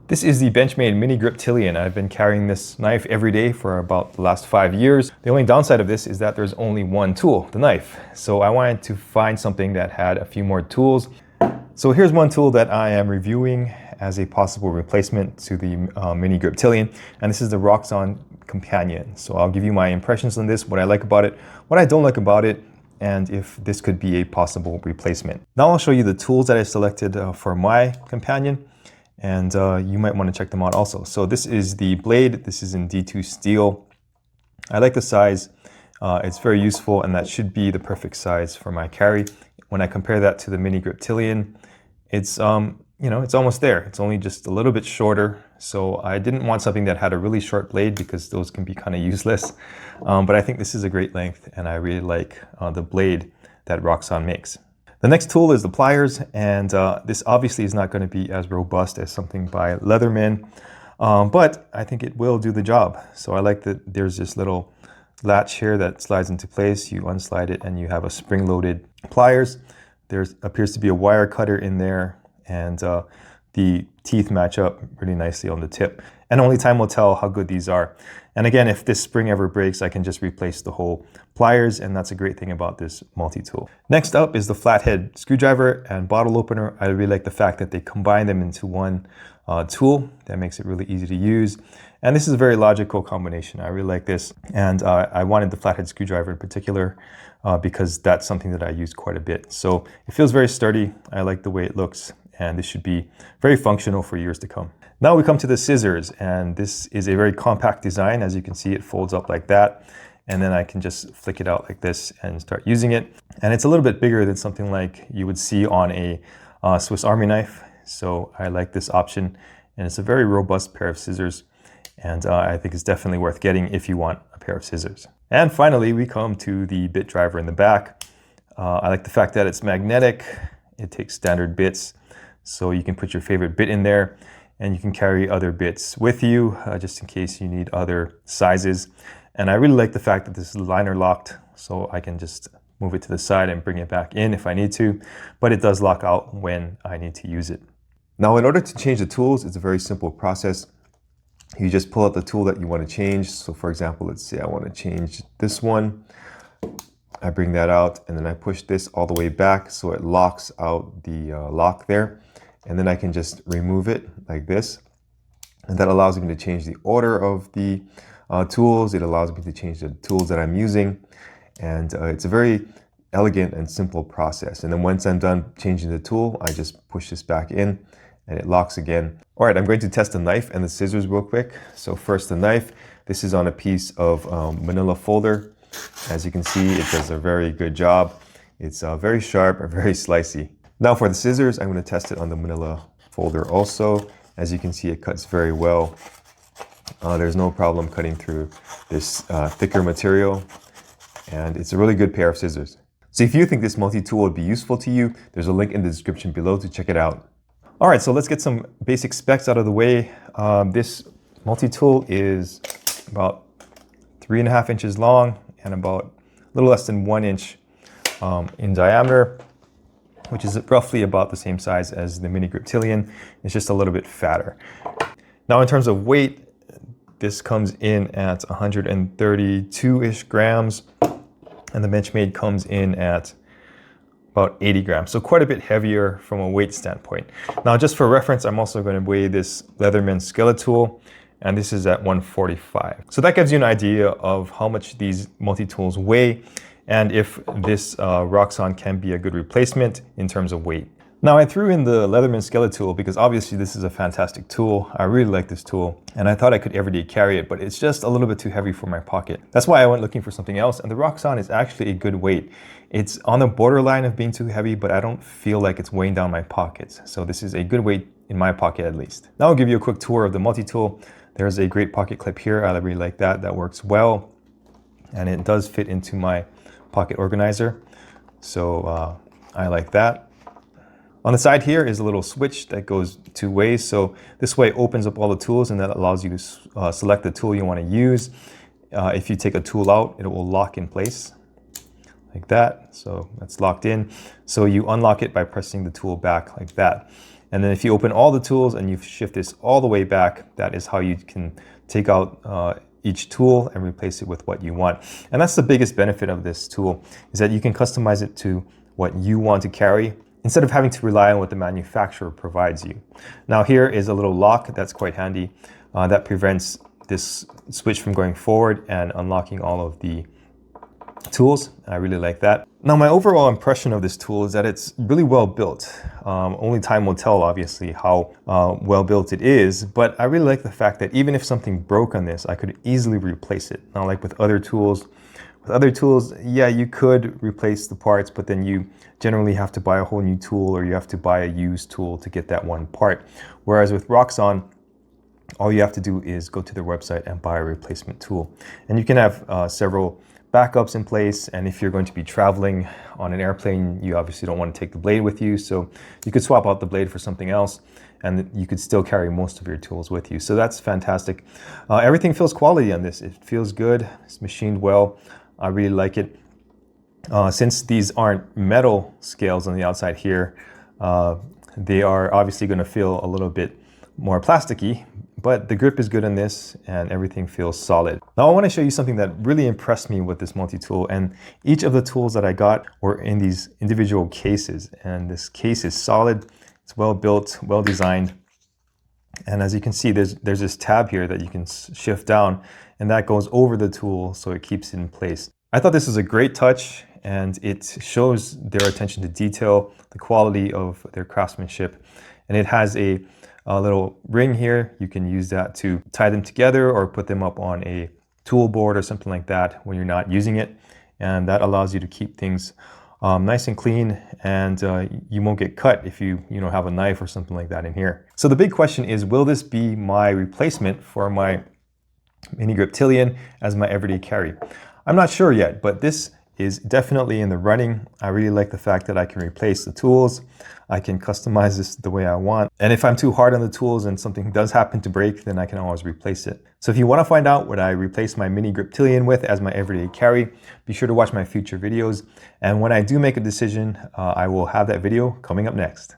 This is the Benchmade Mini Griptilian. I've been carrying this knife every day for about the last 5 years. The only downside of this is that there's only one tool, the knife. So I wanted to find something that had a few more tools. So here's one tool that I am reviewing as a possible replacement to the Mini Griptilian, and this is the Roxon Companion. So I'll give you my impressions on this, what I like about it, what I don't like about it, and if this could be a possible replacement. Now I'll show you the tools that I selected for my companion, and you might want to check them out also. So this is the blade. This is in D2 steel. I like the size. It's very useful, and that should be the perfect size for my carry. When I compare that to the Mini Griptilian, it's it's almost there. It's only just a little bit shorter. So I didn't want something that had a really short blade because those can be kind of useless. But I think this is a great length, and I really like the blade that Roxon makes. The next tool is the pliers, and this obviously is not going to be as robust as something by Leatherman, but I think it will do the job. So I like that there's this little latch here that slides into place. You unslide it and you have a spring-loaded pliers. There appears to be a wire cutter in there, and the teeth match up really nicely on the tip. And only time will tell how good these are. And again, if this spring ever breaks, I can just replace the whole pliers, and that's a great thing about this multi-tool. Next up is the flathead screwdriver and bottle opener. I really like the fact that they combine them into one tool. That makes it really easy to use. And this is a very logical combination. I really like this. And I wanted the flathead screwdriver in particular because that's something that I use quite a bit. So it feels very sturdy. I like the way it looks, and this should be very functional for years to come. Now we come to the scissors, and this is a very compact design. As you can see, it folds up like that, and then I can just flick it out like this and start using it. And it's a little bit bigger than something like you would see on a Swiss Army knife. So I like this option, and it's a very robust pair of scissors, and I think it's definitely worth getting if you want a pair of scissors. And finally, we come to the bit driver in the back. I like the fact that it's magnetic. It takes standard bits, so you can put your favorite bit in there, and you can carry other bits with you just in case you need other sizes. And I really like the fact that this is liner locked, so I can just move it to the side and bring it back in if I need to, but it does lock out when I need to use it. Now, in order to change the tools, it's a very simple process. You just pull out the tool that you want to change. So for example, let's say I want to change this one. I bring that out, and then I push this all the way back so it locks out the lock there. And then I can just remove it like this. And that allows me to change the order of the tools. It allows me to change the tools that I'm using. And it's a very elegant and simple process. And then once I'm done changing the tool, I just push this back in and it locks again. All right, I'm going to test the knife and the scissors real quick. So first the knife. This is on a piece of manila folder. As you can see, it does a very good job. It's very sharp and very slicey. Now for the scissors, I'm going to test it on the manila folder also. As you can see, it cuts very well. There's no problem cutting through this thicker material, and it's a really good pair of scissors. So if you think this multi-tool would be useful to you, there's a link in the description below to check it out. All right, so let's get some basic specs out of the way. This multi-tool is about 3.5 inches long and about a little less than 1 inch in diameter, which is roughly about the same size as the Mini Griptilian. It's just a little bit fatter. Now in terms of weight, this comes in at 132-ish grams, and the Benchmade comes in at about 80 grams. So quite a bit heavier from a weight standpoint. Now just for reference, I'm also going to weigh this Leatherman Skeletal, and this is at 145. So that gives you an idea of how much these multi-tools weigh, and if this Roxon can be a good replacement in terms of weight. Now I threw in the Leatherman Skeletal because obviously this is a fantastic tool. I really like this tool, and I thought I could everyday carry it, but it's just a little bit too heavy for my pocket. That's why I went looking for something else, and the Roxon is actually a good weight. It's on the borderline of being too heavy, but I don't feel like it's weighing down my pockets. So this is a good weight in my pocket at least. Now I'll give you a quick tour of the multi-tool. There's a great pocket clip here. I really like that. That works well, and it does fit into my pocket organizer, so I like that. On the side here is a little switch that goes 2 ways. So this way opens up all the tools, and that allows you to select the tool you want to use. If you take a tool out, it will lock in place like that. So that's locked in. So you unlock it by pressing the tool back like that. And then if you open all the tools and you shift this all the way back, that is how you can take out each tool and replace it with what you want. And that's the biggest benefit of this tool, is that you can customize it to what you want to carry instead of having to rely on what the manufacturer provides you. Now here is a little lock that's quite handy that prevents this switch from going forward and unlocking all of the tools. I really like that. Now my overall impression of this tool is that it's really well built. Only time will tell, obviously, how well built it is, but I really like the fact that even if something broke on this, I could easily replace it. Now, like with other tools, yeah, you could replace the parts, but then you generally have to buy a whole new tool, or you have to buy a used tool to get that one part. Whereas with Roxon, all you have to do is go to their website and buy a replacement tool. And you can have several backups in place, and if you're going to be traveling on an airplane, you obviously don't want to take the blade with you, so you could swap out the blade for something else, and you could still carry most of your tools with you. So that's fantastic. Everything feels quality on this. It feels good. It's machined well. I really like it. Since these aren't metal scales on the outside here, they are obviously going to feel a little bit more plasticky, but the grip is good on this and everything feels solid. Now I want to show you something that really impressed me with this multi-tool, and each of the tools that I got were in these individual cases, and this case is solid, it's well built, well designed, and as you can see there's this tab here that you can shift down, and that goes over the tool so it keeps it in place. I thought this was a great touch, and it shows their attention to detail, the quality of their craftsmanship, and it has a little ring here. You can use that to tie them together or put them up on a tool board or something like that when you're not using it. And that allows you to keep things nice and clean, and you won't get cut if you have a knife or something like that in here. So the big question is, will this be my replacement for my Mini Griptilian as my everyday carry? I'm not sure yet, but this is definitely in the running. I really like the fact that I can replace the tools. I can customize this the way I want. And if I'm too hard on the tools and something does happen to break, then I can always replace it. So if you want to find out what I replace my Mini Griptilian with as my everyday carry, be sure to watch my future videos. And when I do make a decision, I will have that video coming up next.